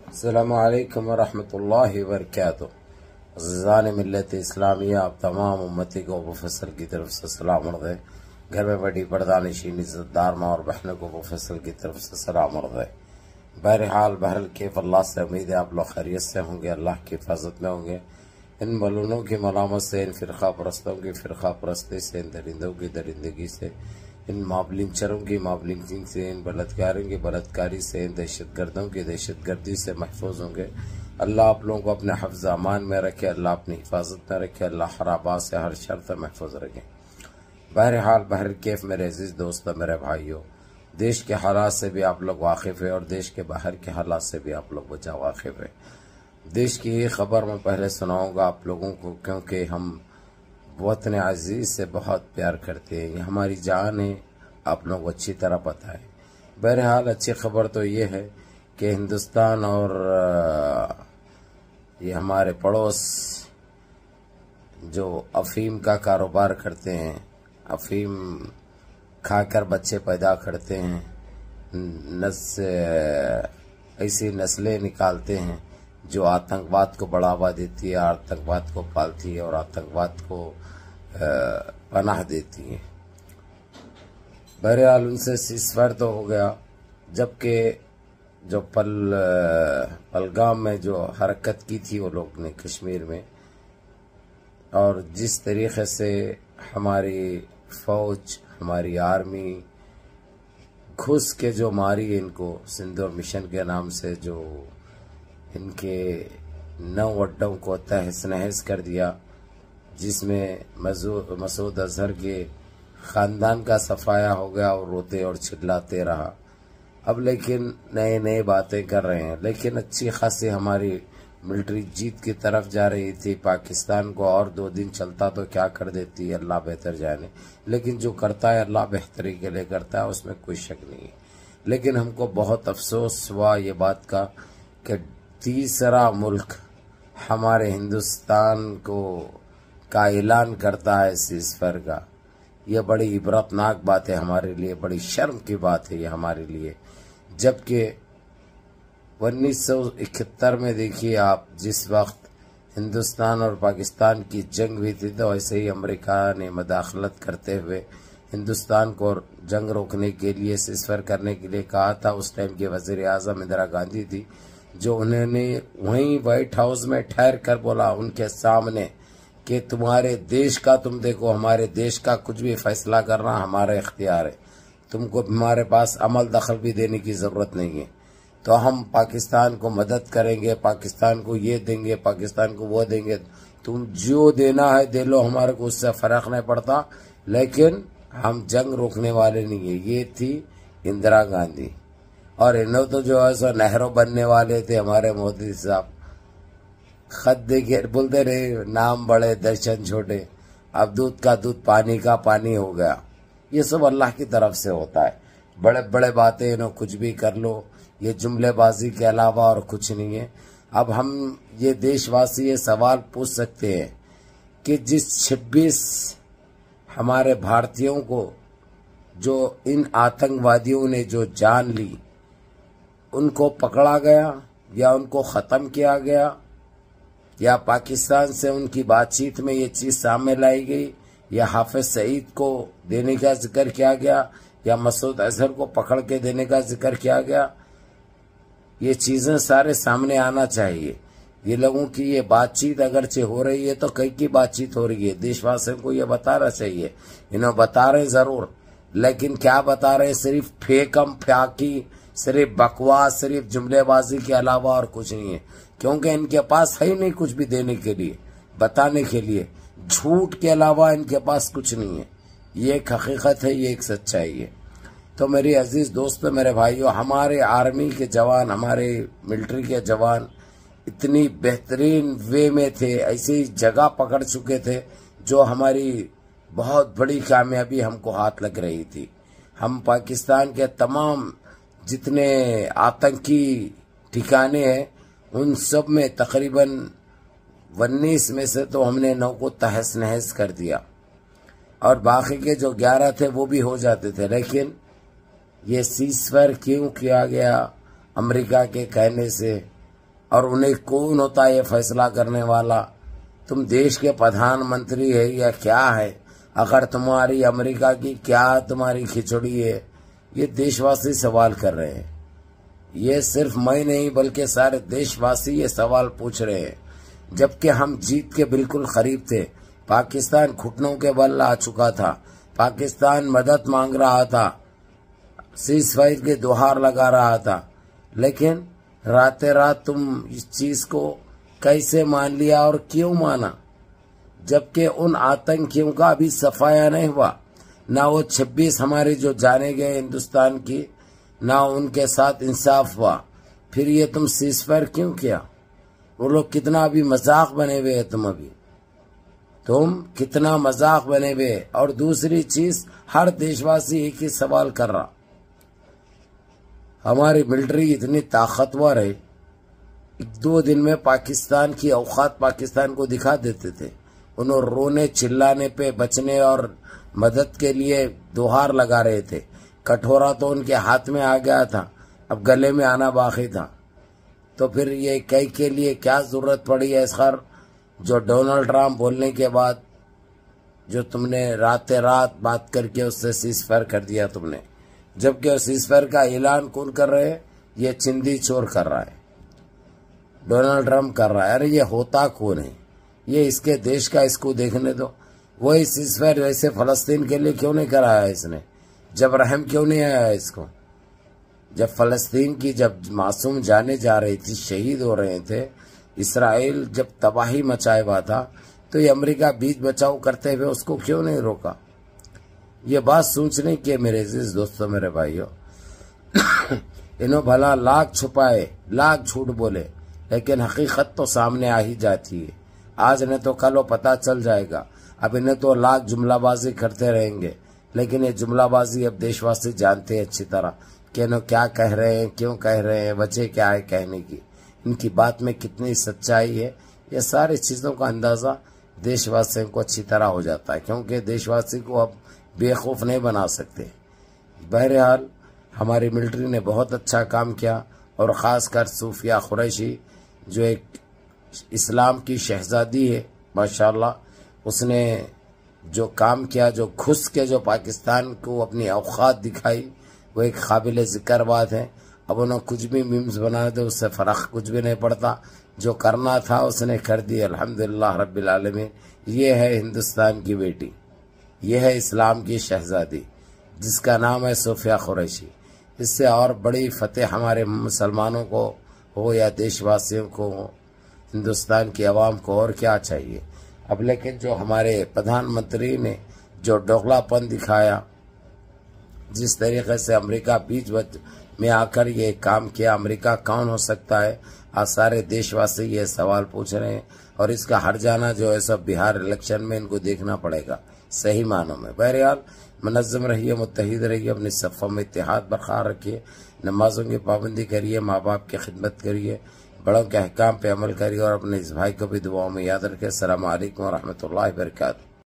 السلام علیکم ورحمۃ اللہ وبرکاتہ۔ عزیزان ملت اسلامیہ، آپ تمام امتی کو ابو فصل کی طرف سے سلام عرض ہے۔ گھر میں بیٹھی پردہ نشین عزت دار ماں اور بہنوں کو ابو فصل کی طرف سے سلام عرض ہے۔ بہرحال کیف اللہ سے امید ہے آپ لوگ خیریت سے ہوں گے، اللہ کی حفاظت میں ہوں گے۔ ان ملونوں کی ملامت سے، ان فرقہ پرستوں کی فرقہ پرستی سے، ان درندوں کی درندگی سے، ان مابلنچروں کی مابلنچنگ سے، ان بلدکاروں کی بلدکاری سے، ان دہشت گردوں کی دہشت گردی سے محفوظ ہوں گے۔ اللہ آپ لوگوں کو اپنے حفظ امان میں رکھے، اللہ اپنی حفاظت میں رکھے، اللہ ہر آباد سے ہر شر سے محفوظ رکھے۔ بہرحال کیف میرے عزیز دوستو، میرے بھائیو، دیش کے حالات سے بھی آپ لوگ واقف ہیں اور دیش کے باہر کے حالات سے بھی آپ لوگ بچا واقف ہیں۔ دیش کی یہ خبر میں پہلے سناؤں گا آپ لوگوں کو، کیونکہ ہم وطن عزیز سے بہت پیار کرتے ہیں، یہ ہماری جان ہے، آپ لوگوں کو اچھی طرح پتہ ہے۔ بہرحال اچھی خبر تو یہ ہے کہ ہندوستان اور یہ ہمارے پڑوس جو افیم کا کاروبار کرتے ہیں، افیم کھا کر بچے پیدا کرتے ہیں، ایسی نسلیں نکالتے ہیں جو آتنکواد کو بڑھاوا دیتی ہے، آتنکواد کو پالتی ہے اور آتنکواد کو پناہ دیتی ہے۔ بہرحال ان سے سیزفائر تو ہو گیا، جبکہ جو پلگام میں جو حرکت کی تھی وہ لوگ نے کشمیر میں، اور جس طریقے سے ہماری فوج، ہماری آرمی گھس کے جو ماری ان کو سندور مشن کے نام سے، جو ان کے 9 اڈوں کو تہس نہس کر دیا، جس میں مسعود اظہر کے خاندان کا صفایا ہو گیا اور روتے اور چلاتے رہا۔ اب لیکن نئے باتیں کر رہے ہیں، لیکن اچھی خاصی ہماری ملٹری جیت کی طرف جا رہی تھی۔ پاکستان کو اور 2 دن چلتا تو کیا کر دیتی، اللہ بہتر جانے، لیکن جو کرتا ہے اللہ بہتری کے لیے کرتا ہے، اس میں کوئی شک نہیں ہے۔ لیکن ہم کو بہت افسوس ہوا یہ بات کا کہ تیسرا ملک ہمارے ہندوستان کا اعلان کرتا ہے سیزفائر کا۔ یہ بڑی عبرتناک بات ہے ہمارے لیے، بڑی شرم کی بات ہے یہ ہمارے لیے، جبکہ 1971 میں دیکھیے آپ، جس وقت ہندوستان اور پاکستان کی جنگ ہوئی تھی، تو ایسے ہی امریکہ نے مداخلت کرتے ہوئے ہندوستان کو جنگ روکنے کے لیے، سیزفائر کرنے کے لیے کہا تھا۔ اس ٹائم کے وزیر اعظم اندرا گاندھی تھی، جو انہوں نے وہیں وائٹ ہاؤس میں ٹھہر کر بولا ان کے سامنے کہ تمہارے دیش کا، تم دیکھو ہمارے دیش کا کچھ بھی فیصلہ کرنا ہمارا اختیار ہے، تم کو ہمارے پاس عمل دخل بھی دینے کی ضرورت نہیں ہے، تو ہم پاکستان کو مدد کریں گے، پاکستان کو یہ دیں گے، پاکستان کو وہ دیں گے، تم جو دینا ہے دے لو، ہمارے کو اس سے فرق نہیں پڑتا، لیکن ہم جنگ روکنے والے نہیں ہیں۔ یہ تھی اندرا گاندھی، اور انہوں تو جو ہے سو نہرو بننے والے تھے ہمارے مودی صاحب، خط دے کے بولتے رہے نام بڑے درشن چھوٹے، اب دودھ کا دودھ پانی کا پانی ہو گیا۔ یہ سب اللہ کی طرف سے ہوتا ہے، بڑے باتیں انہوں کچھ بھی کر لو، یہ جملے بازی کے علاوہ اور کچھ نہیں ہے۔ اب ہم یہ دیش واسی یہ سوال پوچھ سکتے ہیں کہ جس 26 ہمارے بھارتیوں کو جو ان آتنکوادیوں نے جو جان لی، ان کو پکڑا گیا یا ان کو ختم کیا گیا، یا پاکستان سے ان کی بات چیت میں یہ چیز سامنے لائی گئی، یا حافظ سعید کو دینے کا ذکر کیا گیا، یا مسعود اظہر کو پکڑ کے دینے کا ذکر کیا گیا، یہ چیزیں سارے سامنے آنا چاہیے۔ یہ لوگوں کی یہ بات چیت اگرچہ ہو رہی ہے تو کئی کی بات چیت ہو رہی ہے، دیش واسیوں کو یہ بتانا چاہیے، انہوں بتا رہے ضرور، لیکن کیا بتا رہے؟ صرف پھیکم پھاکی، صرف بکواس، صرف جملے بازی کے علاوہ اور کچھ نہیں ہے، کیونکہ ان کے پاس ہے ہی نہیں کچھ بھی دینے کے لیے، بتانے کے لیے، جھوٹ کے علاوہ ان کے پاس کچھ نہیں ہے۔ یہ ایک حقیقت ہے، یہ ایک سچائی ہے۔ تو میری عزیز دوستو، میرے بھائیو، ہمارے آرمی کے جوان، ہمارے ملٹری کے جوان اتنی بہترین وے میں تھے، ایسی جگہ پکڑ چکے تھے جو ہماری بہت بڑی کامیابی ہم کو ہاتھ لگ رہی تھی۔ ہم پاکستان کے تمام جتنے آتنکی ٹھکانے ہیں، ان سب میں تقریباً 19 میں سے تو ہم نے 9 کو تہس نہس کر دیا، اور باقی کے جو 11 تھے وہ بھی ہو جاتے تھے، لیکن یہ سیزفائر کیوں کیا گیا؟ امریکہ کے کہنے سے، اور انہیں کون ہوتا ہے یہ فیصلہ کرنے والا؟ تم دیش کے پردھان منتری ہے یا کیا ہے؟ اگر تمہاری امریکہ کی کیا تمہاری کھچڑی ہے؟ یہ دیش واسی سوال کر رہے ہیں. یہ صرف میں نہیں بلکہ سارے دیش واسی یہ سوال پوچھ رہے ہیں. جبکہ ہم جیت کے بالکل قریب تھے. پاکستان گھٹنوں کے بل آ چکا تھا. پاکستان مدد مانگ رہا تھا، سیز فائر کے دوہار لگا رہا تھا. لیکن رات تم اس چیز کو کیسے مان لیا اور کیوں مانا؟ جبکہ ان آتنکیوں کا ابھی صفایا نہیں ہوا، نہ وہ 26 ہمارے جو جانے گئے ہندوستان کی، نہ ان کے ساتھ انصاف ہوا. پھر یہ تم سیز فائر کیوں کیا؟ وہ لوگ کتنا ابھی مذاق بنے ہوئے ہیں. تم کتنا مذاق بنے ہوئے. اور دوسری چیز، ہر دیش واسی ایک ہی سوال کر رہا، ہماری ملٹری اتنی طاقتور ہے، 1-2 دن میں پاکستان کی اوقات پاکستان کو دکھا دیتے تھے. انہوں رونے چلانے پہ بچنے اور مدد کے لیے دوہار لگا رہے تھے. کٹورا تو ان کے ہاتھ میں آ گیا تھا، اب گلے میں آنا باقی تھا. تو پھر یہ کئی کے لیے کیا ضرورت پڑی ہے اسخر، جو ڈونلڈ ٹرمپ بولنے کے بعد جو تم نے رات بات کر کے اس سے سیز فائر کر دیا تم نے. جبکہ سیز فائر کا اعلان کون کر رہے ہیں؟ یہ چندی چور کر رہا ہے، ڈونلڈ ٹرمپ کر رہا ہے. ارے یہ ہوتا کون ہے؟ یہ اس کے دیش کا، اس کو دیکھنے دو. وہی سیز فائر ویسے فلسطین کے لیے کیوں نہیں کرایا اس نے؟ جب رحم کیوں نہیں آیا اس کو؟ جب فلسطین کی جب معصوم جانے جا رہی تھی، شہید ہو رہے تھے، اسرائیل جب تباہی مچائے ہوا تھا، تو یہ امریکہ بیچ بچاؤ کرتے ہوئے اس کو کیوں نہیں روکا؟ یہ بات سوچنے کی میرے عزیز دوستوں، میرے بھائیوں. انہوں بھلا لاکھ چھپائے، لاکھ جھوٹ بولے، لیکن حقیقت تو سامنے آ ہی جاتی ہے. آج نہیں تو کل وہ پتہ چل جائے گا. اب انہیں تو لاکھ جملہ بازی کرتے رہیں گے، لیکن یہ جملہ بازی اب دیش واسی جانتے ہیں اچھی طرح کہ انہوں کیا کہہ رہے ہیں، کیوں کہہ رہے ہیں، وجہ کیا ہے کہنے کی، ان کی بات میں کتنی سچائی ہے. یہ ساری چیزوں کا اندازہ دیش واسیوں کو اچھی طرح ہو جاتا ہے، کیونکہ دیش واسی کو اب بے خوف نہیں بنا سکتے. بہرحال ہماری ملٹری نے بہت اچھا کام کیا، اور خاص کر صوفیہ قریشی جو ایک اسلام کی شہزادی ہے ماشاءاللہ، اس نے جو کام کیا، جو گھس کے جو پاکستان کو اپنی اوقات دکھائی، وہ ایک قابل ذکر بات ہے. اب انہوں کچھ بھی میمز بنا دے، اس سے فرق کچھ بھی نہیں پڑتا. جو کرنا تھا اس نے کر دی، الحمدللہ رب العالمین. یہ ہے ہندوستان کی بیٹی، یہ ہے اسلام کی شہزادی، جس کا نام ہے صوفیہ قریشی. اس سے اور بڑی فتح ہمارے مسلمانوں کو ہو یا دیش واسیوں کو ہو، ہندوستان کی عوام کو اور کیا چاہیے. اب لیکن جو ہمارے پردھان منتری نے جو ڈوغلا پن دکھایا، جس طریقے سے امریکہ بیچ میں آ کر یہ کام کیا، امریکہ کون ہو سکتا ہے؟ آج سارے دیش واسی یہ سوال پوچھ رہے ہیں، اور اس کا ہٹ جانا جو ہے سب بہار الیکشن میں ان کو دیکھنا پڑے گا صحیح معنوں میں. بہرحال منظم رہیے، متحد رہیے، اپنی صفوں میں اتحاد برقرار رکھیے، نمازوں کی پابندی کریے، ماں باپ کی خدمت کریے، بڑوں کے احکام پہ عمل کریے، اور اپنے اس بھائی کو بھی دعاؤں میں یاد رکھیں. السلام علیکم ورحمۃ اللہ وبرکاتہ.